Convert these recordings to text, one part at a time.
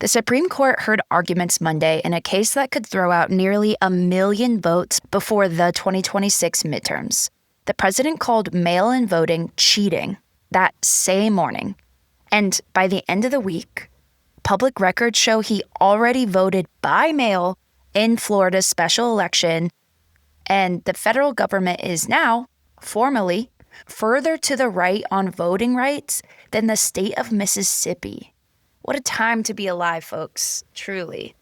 The Supreme Court heard arguments Monday in a case that could throw out nearly 1 million votes before the 2026 midterms. The president called mail-in voting cheating that same morning. And by the end of the week, public records show he already voted by mail in Florida's special election, and the federal government is now, formally, further to the right on voting rights than the state of Mississippi. What a time to be alive, folks, truly.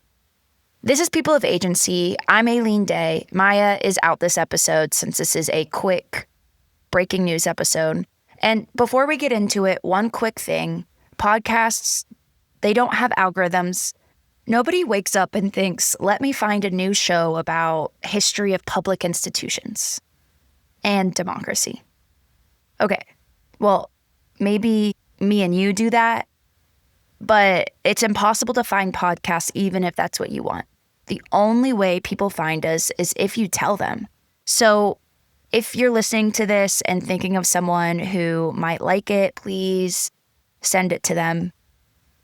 This is People of Agency. I'm Aileen Day. Maya is out this episode since this is a quick breaking news episode. And before we get into it, one quick thing. Podcasts, they don't have algorithms. Nobody wakes up and thinks, let me find a new show about history of public institutions and democracy. Okay, well, maybe me and you do that, but it's impossible to find podcasts even if that's what you want. The only way people find us is if you tell them. So if you're listening to this and thinking of someone who might like it, please send it to them.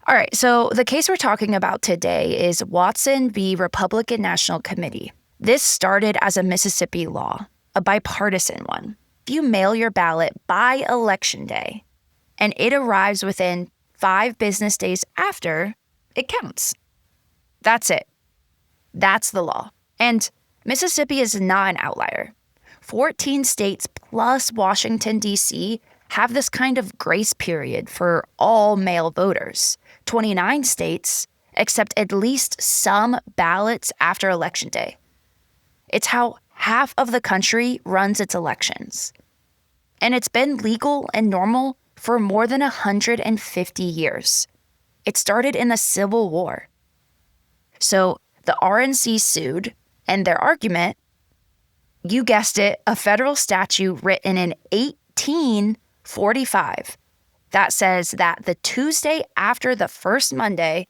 All right, so the case we're talking about today is Watson v. Republican National Committee. This started as a Mississippi law, a bipartisan one. If you mail your ballot by Election Day and it arrives within 5 business days after, it counts. That's it. That's the law. And Mississippi is not an outlier. 14 states plus Washington, D.C. have this kind of grace period for all mail voters. 29 states accept at least some ballots after Election Day. It's how half of the country runs its elections. And it's been legal and normal for more than 150 years. It started in the Civil War. So the RNC sued, and their argument, you guessed it, a federal statute written in 1845 that says that the Tuesday after the first Monday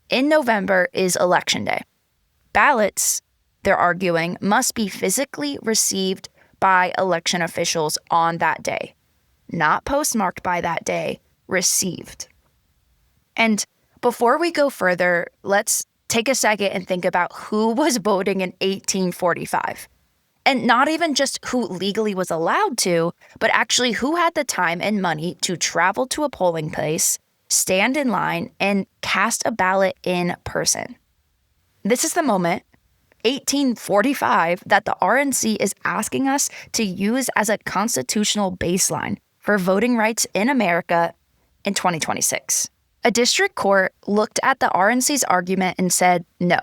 in November is Election Day. Ballots, they're arguing, must be physically received by election officials on that day. Not postmarked by that day, received. And before we go further, let's take a second and think about who was voting in 1845. And not even just who legally was allowed to, but actually who had the time and money to travel to a polling place, stand in line, and cast a ballot in person. This is the moment, 1845, that the RNC is asking us to use as a constitutional baseline for voting rights in America in 2026. A district court looked at the RNC's argument and said, no,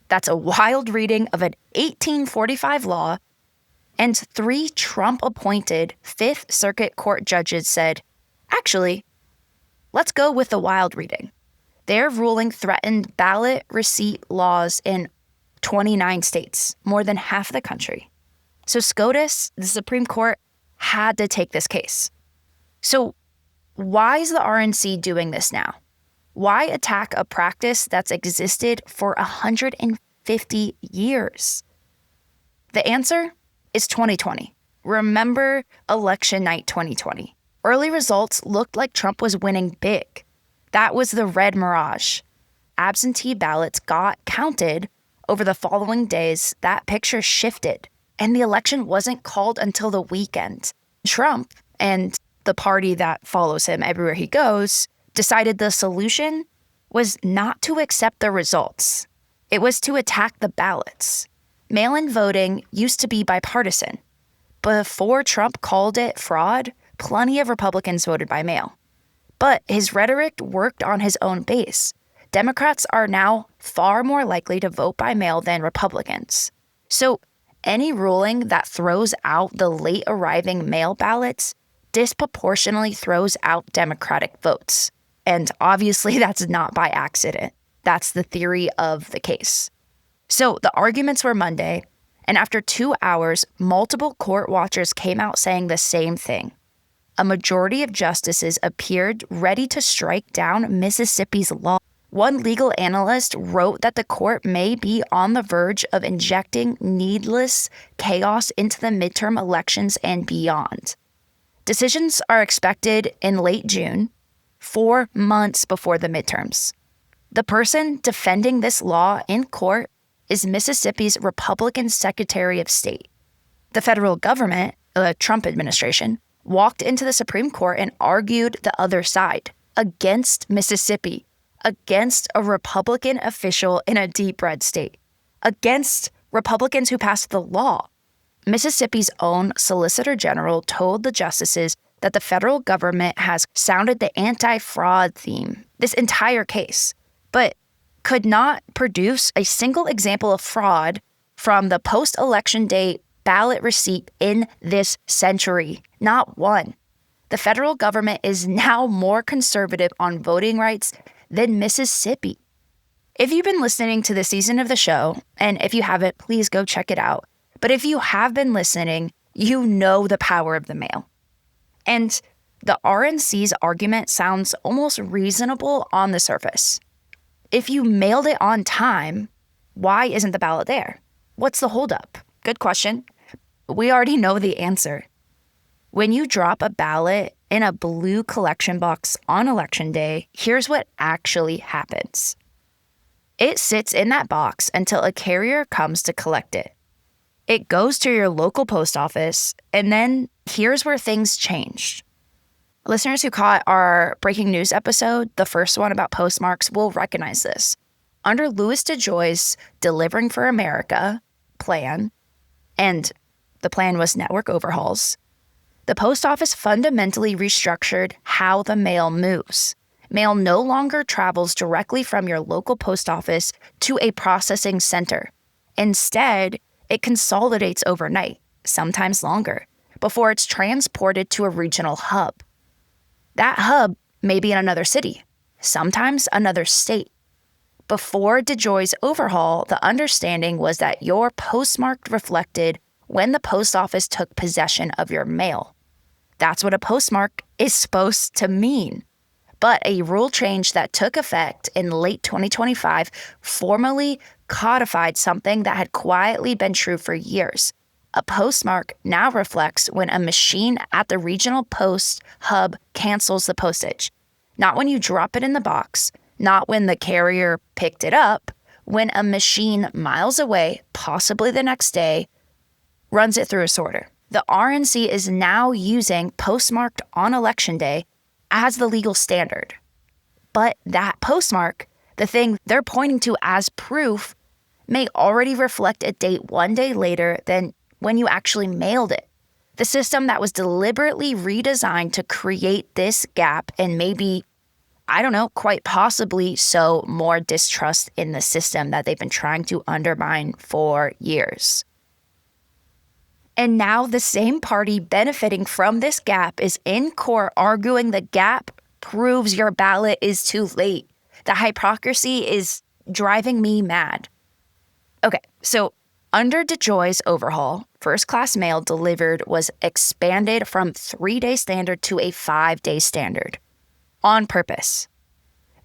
that's a wild reading of an 1845 law, and 3 Trump-appointed Fifth Circuit Court judges said, actually, let's go with the wild reading. Their ruling threatened ballot receipt laws in 29 states, more than half the country. So SCOTUS, the Supreme Court, had to take this case. So why is the RNC doing this now? Why attack a practice that's existed for 150 years? The answer is 2020. Remember election night 2020. Early results looked like Trump was winning big. That was the red mirage. Absentee ballots got counted. Over the following days, that picture shifted, and the election wasn't called until the weekend. Trump and the party that follows him everywhere he goes decided the solution was not to accept the results. It was to attack the ballots. Mail-in voting used to be bipartisan. Before Trump called it fraud, plenty of Republicans voted by mail. But his rhetoric worked on his own base. Democrats are now far more likely to vote by mail than Republicans. So any ruling that throws out the late arriving mail ballots disproportionately throws out Democratic votes. And obviously that's not by accident. That's the theory of the case. So the arguments were Monday, and after 2 hours, multiple court watchers came out saying the same thing. A majority of justices appeared ready to strike down Mississippi's law. One legal analyst wrote that the court may be on the verge of injecting needless chaos into the midterm elections and beyond. Decisions are expected in late June, 4 months before the midterms. The person defending this law in court is Mississippi's Republican Secretary of State. The federal government, the Trump administration, walked into the Supreme Court and argued the other side against Mississippi, against a Republican official in a deep red state, against Republicans who passed the law. Mississippi's own Solicitor General told the justices that the federal government has sounded the anti-fraud theme this entire case, but could not produce a single example of fraud from the post-election day ballot receipt in this century. Not one. The federal government is now more conservative on voting rights than Mississippi. If you've been listening to this season of the show, and if you haven't, please go check it out. But if you have been listening, you know the power of the mail. And the RNC's argument sounds almost reasonable on the surface. If you mailed it on time, why isn't the ballot there? What's the holdup? Good question. We already know the answer. When you drop a ballot in a blue collection box on Election Day, here's what actually happens. It sits in that box until a carrier comes to collect it. It goes to your local post office, and then here's where things changed. Listeners who caught our breaking news episode, the first one about postmarks, will recognize this. Under Louis DeJoy's Delivering for America plan, and the plan was network overhauls, the post office fundamentally restructured how the mail moves. Mail no longer travels directly from your local post office to a processing center. Instead, it consolidates overnight, sometimes longer, before it's transported to a regional hub. That hub may be in another city, sometimes another state. Before DeJoy's overhaul, the understanding was that your postmark reflected when the post office took possession of your mail. That's what a postmark is supposed to mean. But a rule change that took effect in late 2025 formally codified something that had quietly been true for years. A postmark now reflects when a machine at the regional post hub cancels the postage. Not when you drop it in the box, not when the carrier picked it up, when a machine miles away, possibly the next day, runs it through a sorter. The RNC is now using postmarked on Election Day as the legal standard. But that postmark, the thing they're pointing to as proof, may already reflect a date one day later than when you actually mailed it. The system that was deliberately redesigned to create this gap and maybe, quite possibly sow more distrust in the system that they've been trying to undermine for years. And now the same party benefiting from this gap is in court arguing the gap proves your ballot is too late. The hypocrisy is driving me mad. Okay, so under DeJoy's overhaul, first-class mail delivered was expanded from 3-day standard to a 5-day standard. On purpose.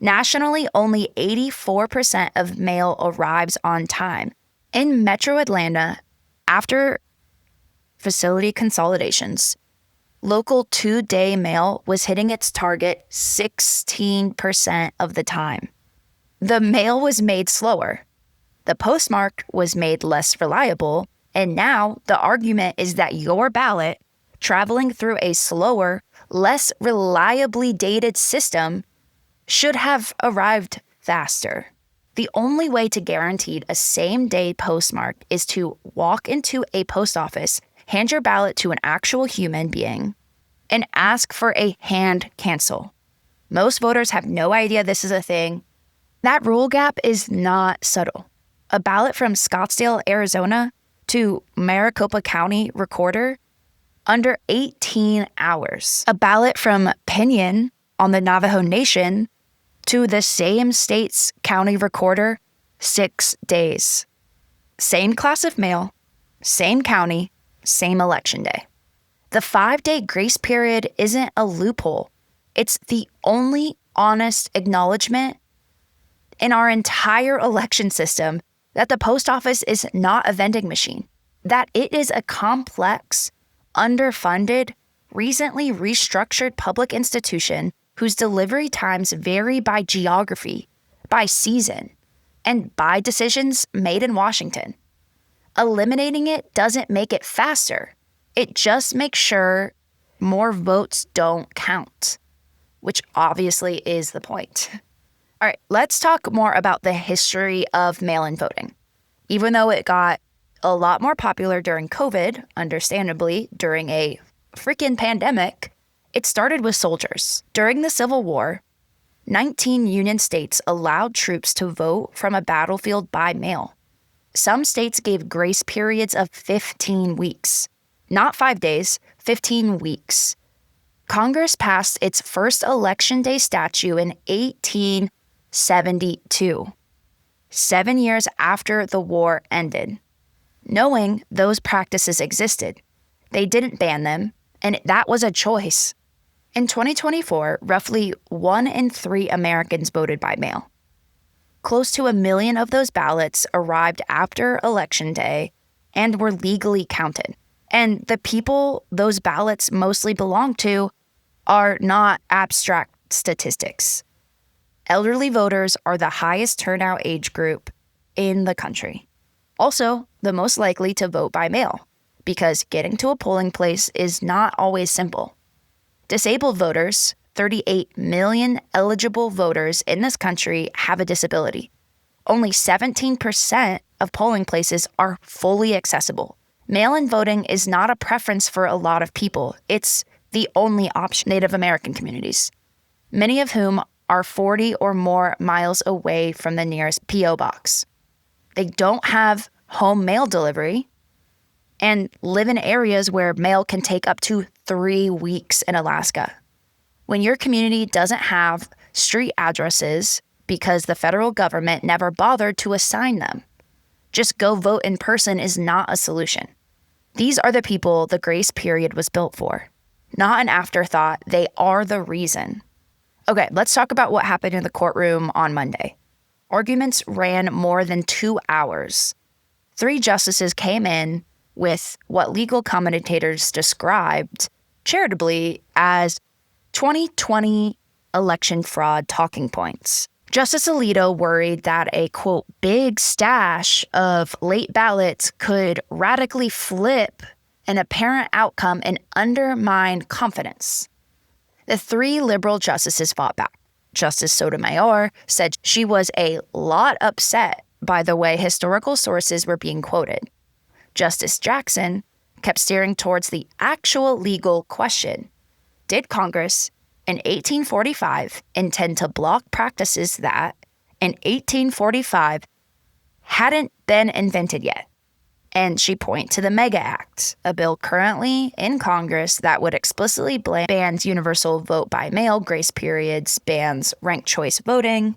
Nationally, only 84% of mail arrives on time. In Metro Atlanta, after facility consolidations, local 2-day mail was hitting its target 16% of the time. The mail was made slower. The postmark was made less reliable. And now the argument is that your ballot, traveling through a slower, less reliably dated system, should have arrived faster. The only way to guarantee a same-day postmark is to walk into a post office, hand your ballot to an actual human being, and ask for a hand cancel. Most voters have no idea this is a thing. That rule gap is not subtle. A ballot from Scottsdale, Arizona to Maricopa County recorder, under 18 hours. A ballot from Pinyon on the Navajo Nation to the same state's county recorder, 6 days. Same class of mail, same county, same election day. The 5-day grace period isn't a loophole. It's the only honest acknowledgement in our entire election system that the post office is not a vending machine, that it is a complex, underfunded, recently restructured public institution whose delivery times vary by geography, by season, and by decisions made in Washington. Eliminating it doesn't make it faster. It just makes sure more votes don't count, which obviously is the point. All right, let's talk more about the history of mail-in voting. Even though it got a lot more popular during COVID, understandably, during a freaking pandemic, it started with soldiers. During the Civil War, 19 Union states allowed troops to vote from a battlefield by mail. Some states gave grace periods of 15 weeks. Not 5 days, 15 weeks. Congress passed its first Election Day statute in 1872, 7 years after the war ended. Knowing those practices existed, they didn't ban them, and that was a choice. In 2024, roughly 1 in 3 Americans voted by mail. Close to 1 million of those ballots arrived after Election Day and were legally counted. And the people those ballots mostly belong to are not abstract statistics. Elderly voters are the highest turnout age group in the country. Also, the most likely to vote by mail, because getting to a polling place is not always simple. Disabled voters, 38 million eligible voters in this country, have a disability. Only 17% of polling places are fully accessible. Mail-in voting is not a preference for a lot of people. It's the only option. Native American communities, many of whom are 40 or more miles away from the nearest P.O. box. They don't have home mail delivery and live in areas where mail can take up to 3 weeks in Alaska. When your community doesn't have street addresses because the federal government never bothered to assign them, just go vote in person is not a solution. These are the people the grace period was built for. Not an afterthought, they are the reason. Okay, let's talk about what happened in the courtroom on Monday. Arguments ran more than 2 hours. 3 justices came in with what legal commentators described charitably as 2020 election fraud talking points. Justice Alito worried that a, quote, big stash of late ballots could radically flip an apparent outcome and undermine confidence. The 3 liberal justices fought back. Justice Sotomayor said she was a lot upset by the way historical sources were being quoted. Justice Jackson kept steering towards the actual legal question. Did Congress in 1845 intend to block practices that, in 1845, hadn't been invented yet? And she pointed to the MEGA Act, a bill currently in Congress that would explicitly ban universal vote by mail, grace periods, bans ranked choice voting,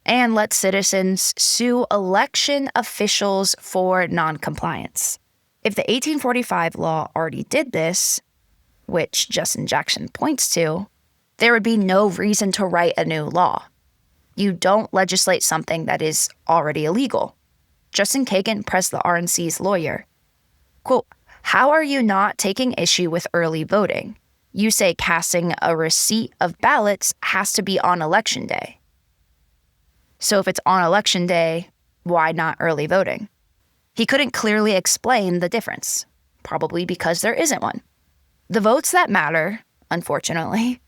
and let citizens sue election officials for noncompliance. If the 1845 law already did this, which Justice Jackson points to, there would be no reason to write a new law. You don't legislate something that is already illegal. Justin Kagan pressed the RNC's lawyer. Quote, how are you not taking issue with early voting? You say casting a receipt of ballots has to be on Election Day. So if it's on Election Day, why not early voting? He couldn't clearly explain the difference, probably because there isn't one. The votes that matter, unfortunately,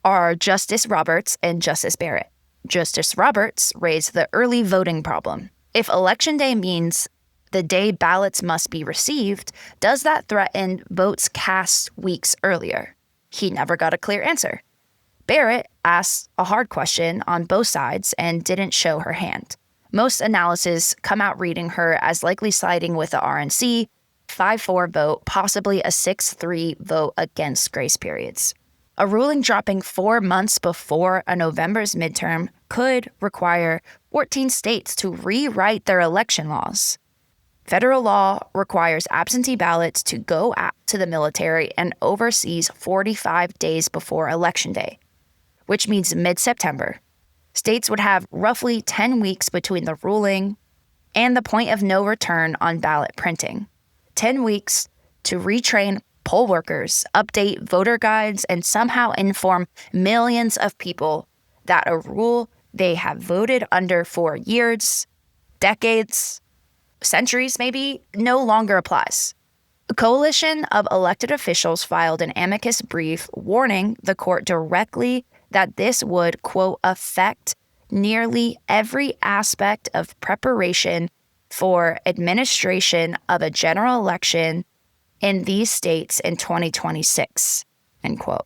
are Justice Roberts and Justice Barrett. Justice Roberts raised the early voting problem. If Election Day means the day ballots must be received, does that threaten votes cast weeks earlier? He never got a clear answer. Barrett asked a hard question on both sides and didn't show her hand. Most analysis come out reading her as likely siding with the RNC, 5-4 vote, possibly a 6-3 vote against grace periods. A ruling dropping 4 months before a November's midterm could require 14 states to rewrite their election laws. Federal law requires absentee ballots to go out to the military and overseas 45 days before Election Day, which means mid-September. States would have roughly 10 weeks between the ruling and the point of no return on ballot printing. 10 weeks to retrain poll workers, update voter guides, and somehow inform millions of people that a rule they have voted under for years, decades, centuries maybe, no longer applies. A coalition of elected officials filed an amicus brief warning the court directly that this would, quote, affect nearly every aspect of preparation for administration of a general election in these states in 2026, end quote.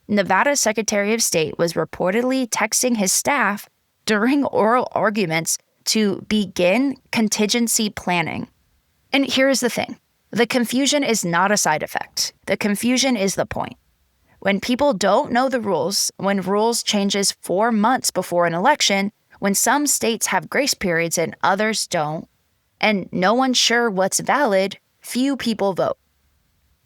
Nevada's Secretary of State was reportedly texting his staff during oral arguments to begin contingency planning. And here's the thing. The confusion is not a side effect. The confusion is the point. When people don't know the rules, when rules changes 4 months before an election, when some states have grace periods and others don't, and no one's sure what's valid, few people vote.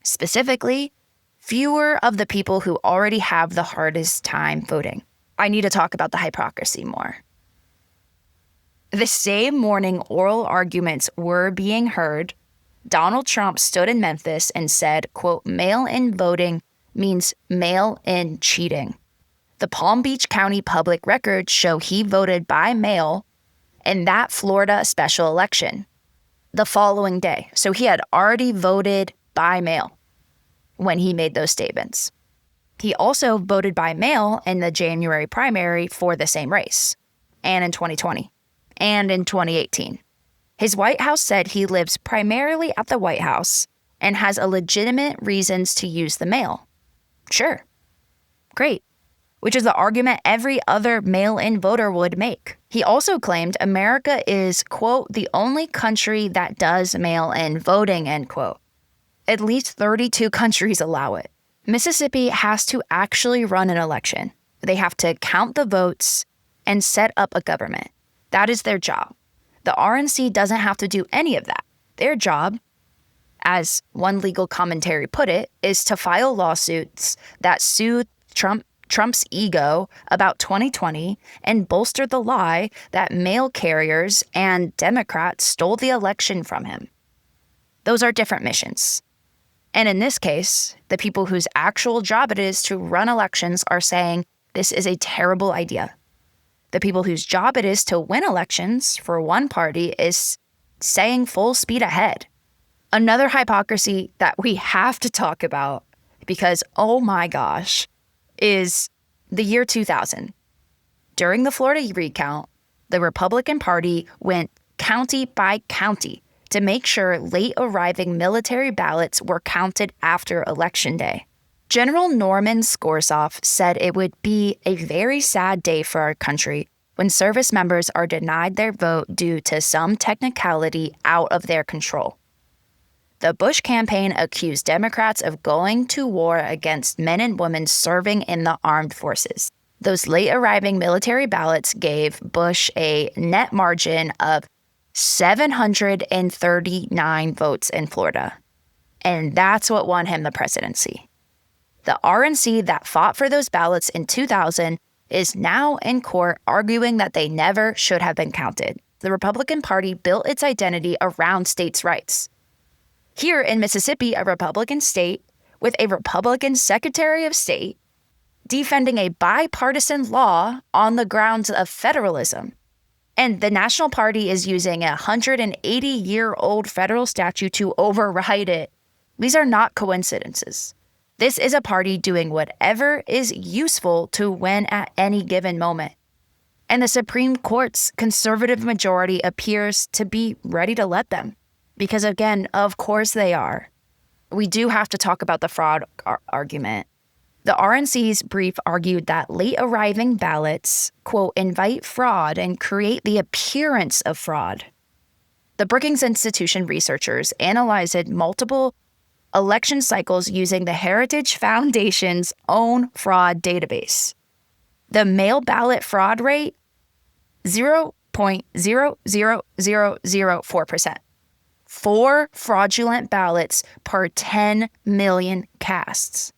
Specifically, fewer of the people who already have the hardest time voting. I need to talk about the hypocrisy more. The same morning oral arguments were being heard, Donald Trump stood in Memphis and said, quote, mail-in voting means mail-in cheating. The Palm Beach County public records show he voted by mail in that Florida special election the following day. So he had already voted by mail when he made those statements. He also voted by mail in the January primary for the same race, and in 2020, and in 2018. His White House said he lives primarily at the White House and has a legitimate reasons to use the mail. Sure. Great. Which is the argument every other mail-in voter would make. He also claimed America is, quote, the only country that does mail-in voting, end quote. At least 32 countries allow it. Mississippi has to actually run an election. They have to count the votes and set up a government. That is their job. The RNC doesn't have to do any of that. Their job, as one legal commentary put it, is to file lawsuits that sue Trump's ego about 2020 and bolster the lie that mail carriers and Democrats stole the election from him. Those are different missions. And in this case, the people whose actual job it is to run elections are saying this is a terrible idea. The people whose job it is to win elections for one party is saying full speed ahead. Another hypocrisy that we have to talk about, because oh my gosh, is the year 2000. During the Florida recount, the Republican Party went county by county to make sure late arriving military ballots were counted after Election Day. General Norman Skorsoff said it would be a very sad day for our country when service members are denied their vote due to some technicality out of their control. The Bush campaign accused Democrats of going to war against men and women serving in the armed forces. Those late-arriving military ballots gave Bush a net margin of 739 votes in Florida. And that's what won him the presidency. The RNC that fought for those ballots in 2000 is now in court arguing that they never should have been counted. The Republican Party built its identity around states' rights. Here in Mississippi, a Republican state with a Republican Secretary of State defending a bipartisan law on the grounds of federalism. And the National Party is using a 180-year-old federal statute to override it. These are not coincidences. This is a party doing whatever is useful to win at any given moment. And the Supreme Court's conservative majority appears to be ready to let them. Because again, of course they are. We do have to talk about the fraud argument. The RNC's brief argued that late-arriving ballots, quote, invite fraud and create the appearance of fraud. The Brookings Institution researchers analyzed multiple election cycles using the Heritage Foundation's own fraud database. The mail ballot fraud rate, 0.00004%. 4 fraudulent ballots per 10 million casts.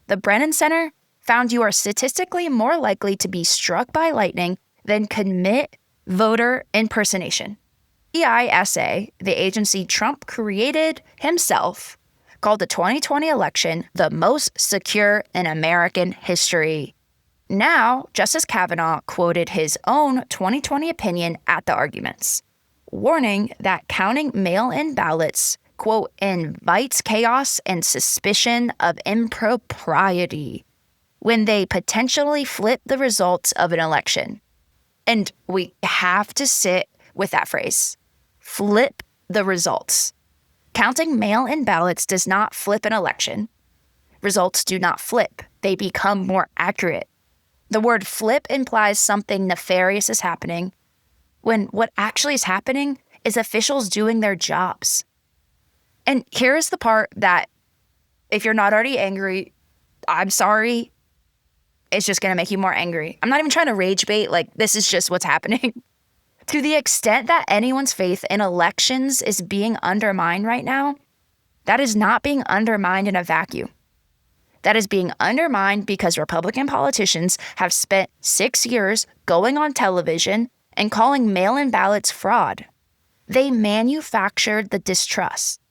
The Brennan Center found you are statistically more likely to be struck by lightning than commit voter impersonation. EISA, the agency Trump created himself, called the 2020 election the most secure in American history. Now, Justice Kavanaugh quoted his own 2020 opinion at the arguments, warning that counting mail-in ballots, quote, invites chaos and suspicion of impropriety when they potentially flip the results of an election. And we have to sit with that phrase, flip the results. Counting mail-in ballots does not flip an election. Results do not flip. They become more accurate. The word flip implies something nefarious is happening, when what actually is happening is officials doing their jobs. And here's the part that, if you're not already angry, I'm sorry, it's just going to make you more angry. I'm not even trying to rage bait, like this is just what's happening. To the extent that anyone's faith in elections is being undermined right now, that is not being undermined in a vacuum. That is being undermined because Republican politicians have spent 6 years going on television and calling mail-in ballots fraud. They manufactured the distrust.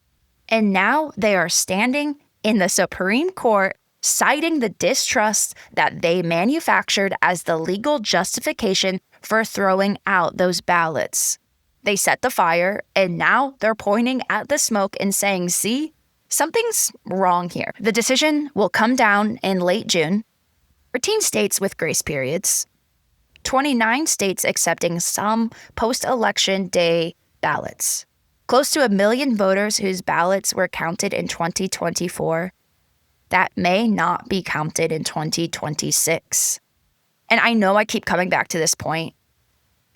And now they are standing in the Supreme Court citing the distrust that they manufactured as the legal justification for throwing out those ballots. They set the fire, and now they're pointing at the smoke and saying, see, something's wrong here. The decision will come down in late June. 13 states with grace periods. 29 states accepting some post-election day ballots. Close to 1 million voters whose ballots were counted in 2024 that may not be counted in 2026. And I know I keep coming back to this point,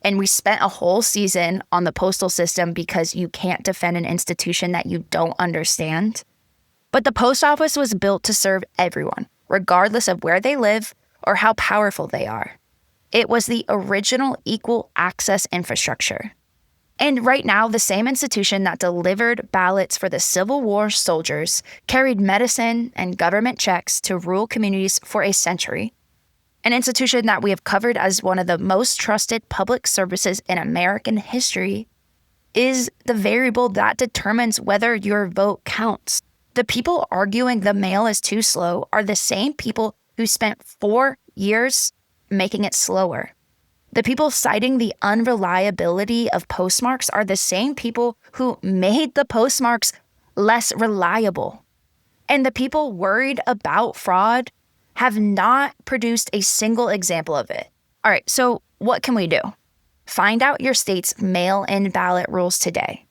and we spent a whole season on the postal system because you can't defend an institution that you don't understand. But the post office was built to serve everyone, regardless of where they live or how powerful they are. It was the original equal access infrastructure. And right now, the same institution that delivered ballots for the Civil War soldiers carried medicine and government checks to rural communities for a century. An institution that we have covered as one of the most trusted public services in American history is the variable that determines whether your vote counts. The people arguing the mail is too slow are the same people who spent 4 years making it slower. The people citing the unreliability of postmarks are the same people who made the postmarks less reliable. And the people worried about fraud have not produced a single example of it. All right, so what can we do? Find out your state's mail-in ballot rules today.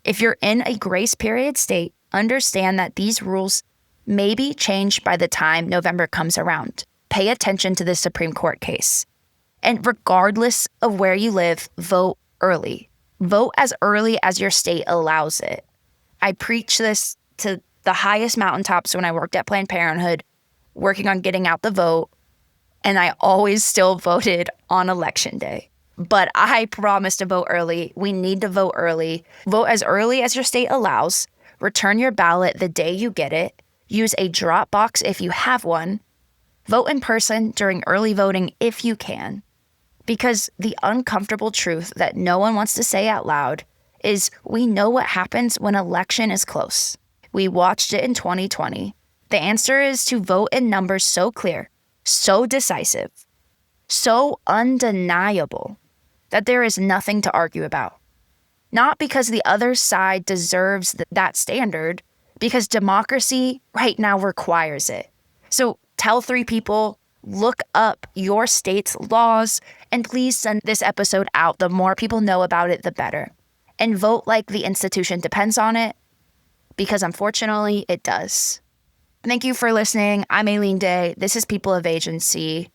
If you're in a grace period state, understand that these rules may be changed by the time November comes around. Pay attention to the Supreme Court case. And regardless of where you live, vote early. Vote as early as your state allows it. I preach this to the highest mountaintops when I worked at Planned Parenthood, working on getting out the vote, and I always still voted on election day. But I promise to vote early. We need to vote early. Vote as early as your state allows. Return your ballot the day you get it. Use a drop box if you have one. Vote in person during early voting if you can. Because the uncomfortable truth that no one wants to say out loud is we know what happens when election is close. We watched it in 2020. The answer is to vote in numbers so clear, so decisive, so undeniable that there is nothing to argue about. Not because the other side deserves that standard, because democracy right now requires it. So tell 3 people, look up your state's laws, and please send this episode out. The more people know about it, the better. And vote like the institution depends on it, because unfortunately it does. Thank you for listening. I'm Aileen Day. This is People of Agency.